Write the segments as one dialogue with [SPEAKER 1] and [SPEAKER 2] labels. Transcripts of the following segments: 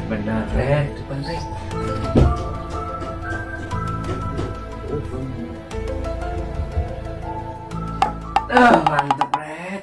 [SPEAKER 1] Benar, Red. Depan, Red. Mantap, Red.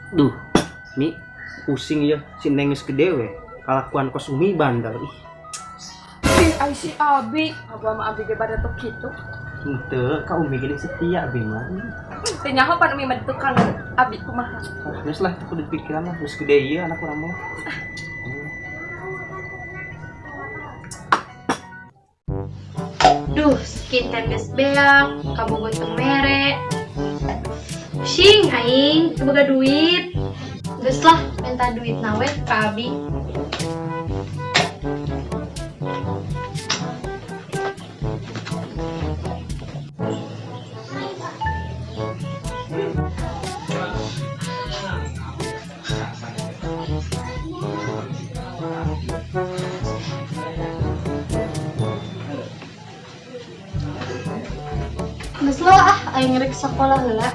[SPEAKER 2] Duh, Mi, pusing ya, si Neng geus gede we. Kalakuan kos Umi bandel.
[SPEAKER 3] Ai si Abi, abah sama Abi ge pada tuh gitu.
[SPEAKER 2] Henteu, ka Umi gini setia Abi mah.
[SPEAKER 3] Teu nyaho pan Umi mah tukang Abi kumaha.
[SPEAKER 2] Geus lah, aku di pikiran mah geus gede ieu anak urang mah.
[SPEAKER 4] Duh, skincare geus beak, kabogoh teu mere. Sing aing, teu boga duit. Geus lah, minta duit nawe ka Abi. Geus lo aing rek sakola heula.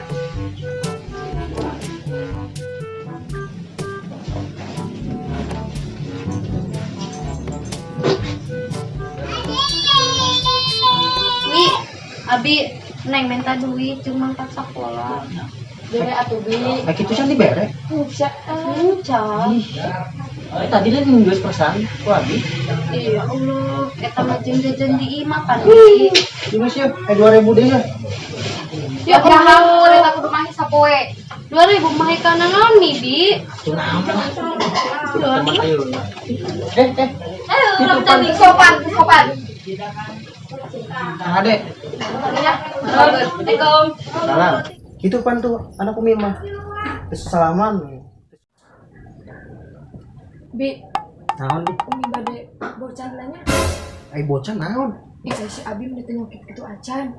[SPEAKER 4] Wi, Abi, Neng minta duit cuma tak sakola. Bere atuh Bi.
[SPEAKER 2] Kayak gitu can dibere.
[SPEAKER 4] Bisa,
[SPEAKER 2] Tadi lah geus persan ku Abi.
[SPEAKER 4] iya Allah, eta mah jeung jajan di imah kan. Bi.
[SPEAKER 2] Ini sih 2000 deh ya.
[SPEAKER 4] Ya Allah, eta kudu mah sapoe. 2000 mah kana naon nih, Bi?
[SPEAKER 2] Teman ayo.
[SPEAKER 4] Ayo, urang tadi sopan.
[SPEAKER 2] Nah, Adek.
[SPEAKER 4] Ya. Assalamualaikum.
[SPEAKER 2] Salam. Itu pan tuh anak Umi mah. Geus salaman.
[SPEAKER 3] Bi,
[SPEAKER 2] Naon di?
[SPEAKER 3] Umi bade bocah nanya.
[SPEAKER 2] Ai bocah naon?
[SPEAKER 3] Ih, si Abi mah teu nyokit kitu acan.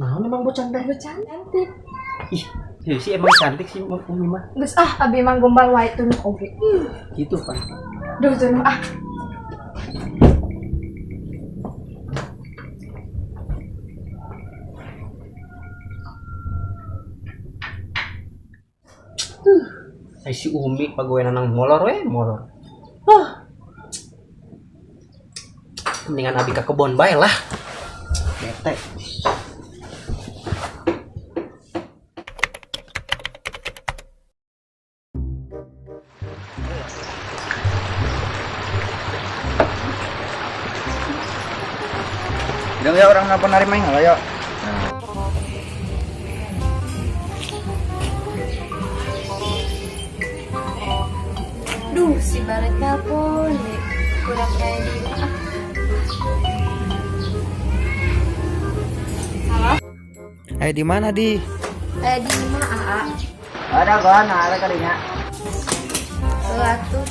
[SPEAKER 2] Naon emang bocah teh?
[SPEAKER 3] Bocah cantik.
[SPEAKER 2] Ih, ya sih emang cantik sih Umi mah.
[SPEAKER 3] Geus Abi mah gombal wae teu oge.
[SPEAKER 2] Gitu pan.
[SPEAKER 3] Duh, teu
[SPEAKER 2] Ai si Umi pagoenan nang molor we, molor. Mendingan Abi ke kebon bae lah. Bete.
[SPEAKER 1] Bilang ya orang napa nari main ya.
[SPEAKER 4] Duh, si Baret telepon deh. Kurang kayak di mana? Halo?
[SPEAKER 1] Di mana di?
[SPEAKER 4] Di mana AA?
[SPEAKER 1] Ada kan, ada kalinya.
[SPEAKER 4] Atuh.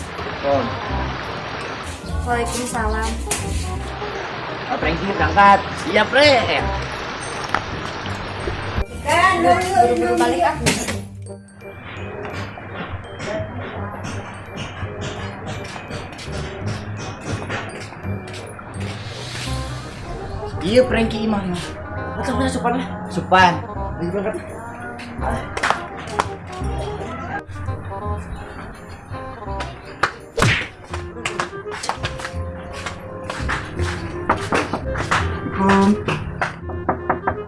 [SPEAKER 1] Oh,
[SPEAKER 4] Waalaikumsalam.
[SPEAKER 1] Prengki berangkat. Siap, Pre.
[SPEAKER 4] Kan, buru-buru balik ah.
[SPEAKER 1] Iya, Prengki imah. Betul supan lah. Supan. Ayo berangkat.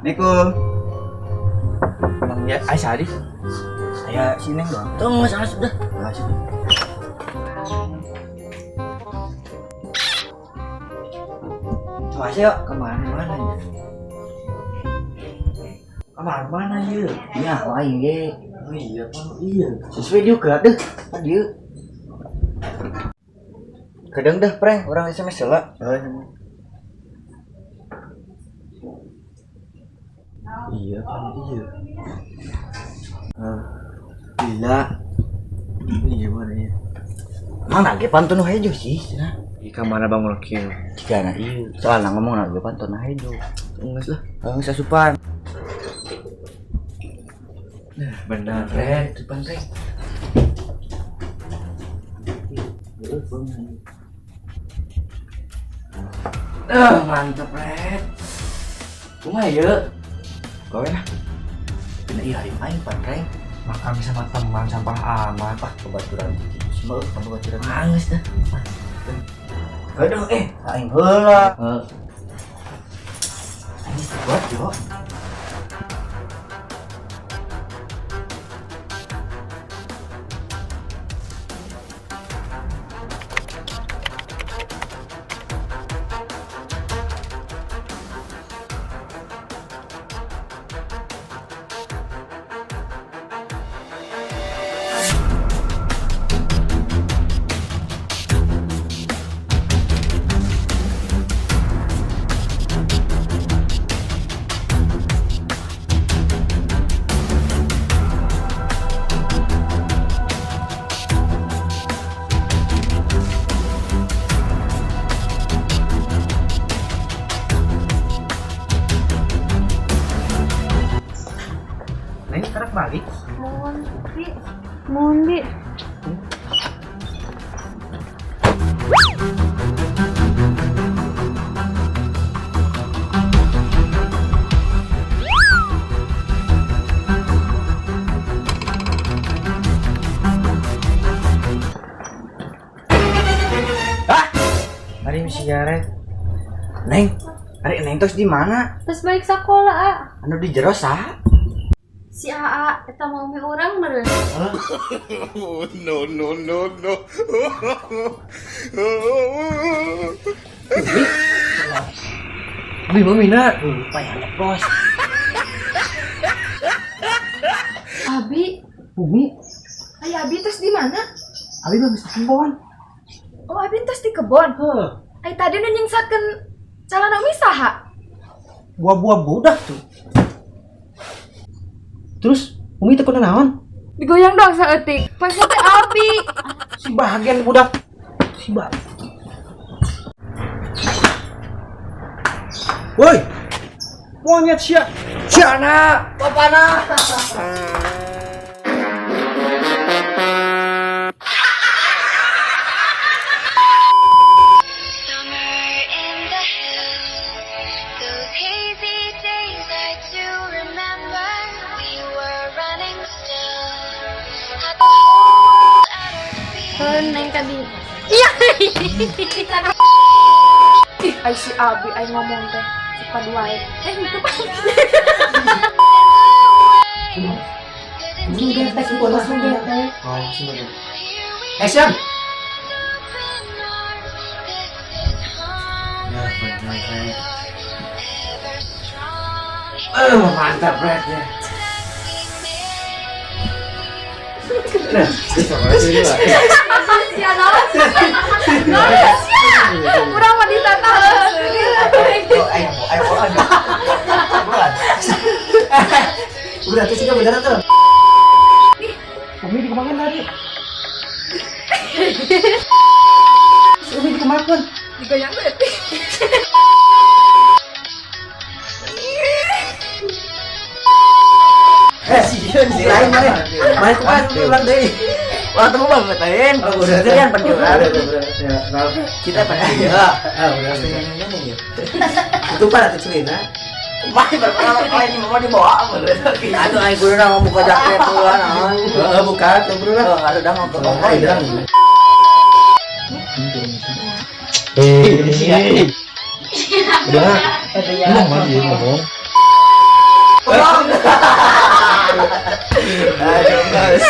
[SPEAKER 1] Assalamualaikum. Bang ya, Sadis. Saya sini doang. Tunggu sana sudah. Mas yuk, kemana-mana ya? Kemana-mana ya? Ya, main ge. Oh iya, Pak. Iya. Sesuai juga deh. Dia. Kadang dah prank orang SMS lah. Iya, Pak. Iya. Gila. Iya, mana ya? Mana ge pantun hejo sih? Nah.
[SPEAKER 2] Ika mana bang Mulkil?
[SPEAKER 1] Jika anak iya, soalnya ngomong lagi pantun hejo. Enggak lah, enggak asupan. Nah, benar, Ren, depan Ren. Mantap, Ren. Kumah ya. Kau lah. Kena iya hari main, Pak Ren.
[SPEAKER 2] Makan sama teman sampah amat.
[SPEAKER 1] Pak, kebaturan semua, kebaturan nangis dah. Aduh, aing heula. Ini kuat yo.
[SPEAKER 2] Neng sekarang balik.
[SPEAKER 3] Mohon Bi.
[SPEAKER 1] Hari misi Ren. Neng, hari Neng terus di mana?
[SPEAKER 3] Terus balik sekolah, A.
[SPEAKER 1] Anu di jero sah?
[SPEAKER 3] Si AA eta mau me urang meureun.
[SPEAKER 5] No.
[SPEAKER 1] Abi mau mina, lupa ya bos.
[SPEAKER 3] Abi,
[SPEAKER 1] Bumi,
[SPEAKER 3] aya Abi terus di mana?
[SPEAKER 1] Abi mah bisa kembon.
[SPEAKER 3] Oh, Abi terus di kebon. Ai tadi nu nyingsakeun calana misaha.
[SPEAKER 2] Buah-buah budak tuh. Terus Umi teu naon?
[SPEAKER 3] Digoyang dong saeutik. Pas teh Abi.
[SPEAKER 2] Si bahagian budak. Si bah. Woi. Monyet sia.
[SPEAKER 1] Siana, papana.
[SPEAKER 6] Summer in the hills, those hazy days I do remember. We were running still at the whole outer
[SPEAKER 3] Neng tadi. Ih, ai si Abi ai ngomong teh. Cepat wae. Itu Pak.
[SPEAKER 2] Ini udah tes gua langsung deh. Oh, sini. Action. Mantap Brad ya. Nah, bisa masih dua.
[SPEAKER 3] Sia naon? Urang mah ditata.
[SPEAKER 2] Udah tuh juga beneran tuh. Umi dikemakan tadi. Umi dikemakan.
[SPEAKER 3] Digoyang leutik.
[SPEAKER 1] Si lain mana? Main kuat, ulang deh. Wah, temu bang betain. Oh, udah kan penjualan. Kita pengen. Udah. Itu pada kecilina. Main berapa kali ini mau dibawa apa? Aduh, ayo gue udah mau buka jaket keluar. Buka, tuh bro lah. Ada udah mau ngomong. Udah. Ngomong lagi ngomong. Aduh, guys.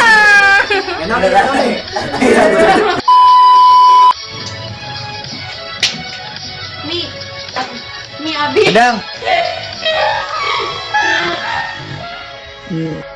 [SPEAKER 1] Enak nih.
[SPEAKER 4] Mi,
[SPEAKER 1] Dadang.
[SPEAKER 5] Iya.